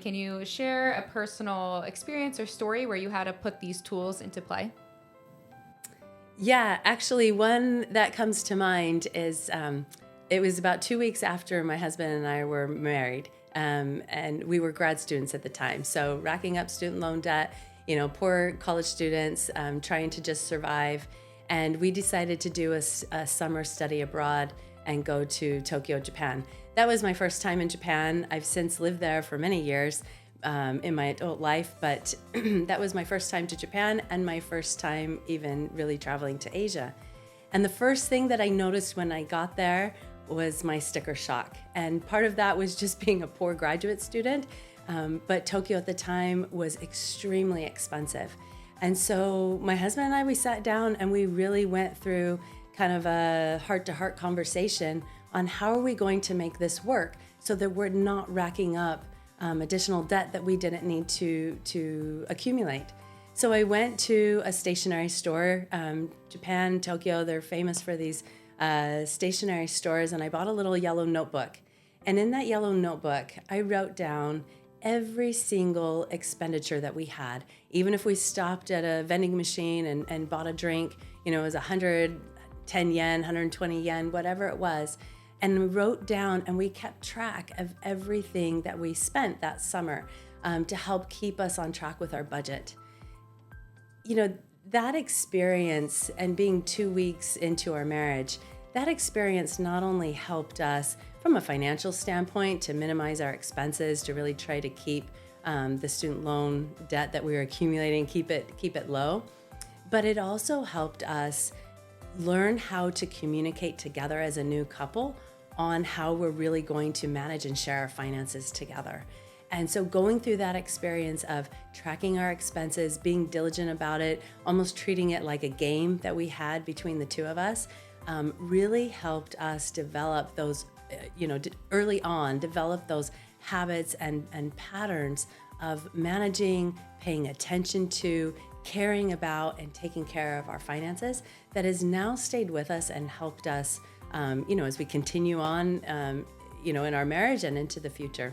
Can you share a personal experience or story where you had to put these tools into play? Yeah, actually, one that comes to mind is it was about 2 weeks after my husband and I were married, and we were grad students at the time. So, racking up student loan debt, poor college students trying to just survive. And we decided to do a summer study abroad and go to Tokyo, Japan. That was my first time in Japan. I've since lived there for many years in my adult life, but that was my first time to Japan and my first time even really traveling to Asia. And the first thing that I noticed when I got there was my sticker shock. And part of that was just being a poor graduate student, but Tokyo at the time was extremely expensive. And so my husband and I, we sat down and we really went through kind of a heart-to-heart conversation on how are we going to make this work so that we're not racking up additional debt that we didn't need to accumulate. So I went to a stationery store. Japan, Tokyo, they're famous for these stationery stores, and I bought a little yellow notebook. And in that yellow notebook, I wrote down every single expenditure that we had. Even if we stopped at a vending machine and bought a drink, it was 110 yen, 120 yen, whatever it was. And we wrote down and we kept track of everything that we spent that summer to help keep us on track with our budget. That experience and being 2 weeks into our marriage, that experience not only helped us from a financial standpoint to minimize our expenses, to really try to keep the student loan debt that we were accumulating, keep it low, but it also helped us learn how to communicate together as a new couple on how we're really going to manage and share our finances together. And so going through that experience of tracking our expenses, being diligent about it, almost treating it like a game that we had between the two of us, really helped us develop those, early on, develop those habits and patterns of managing, paying attention to, caring about, and taking care of our finances that has now stayed with us and helped us, as we continue on, in our marriage and into the future.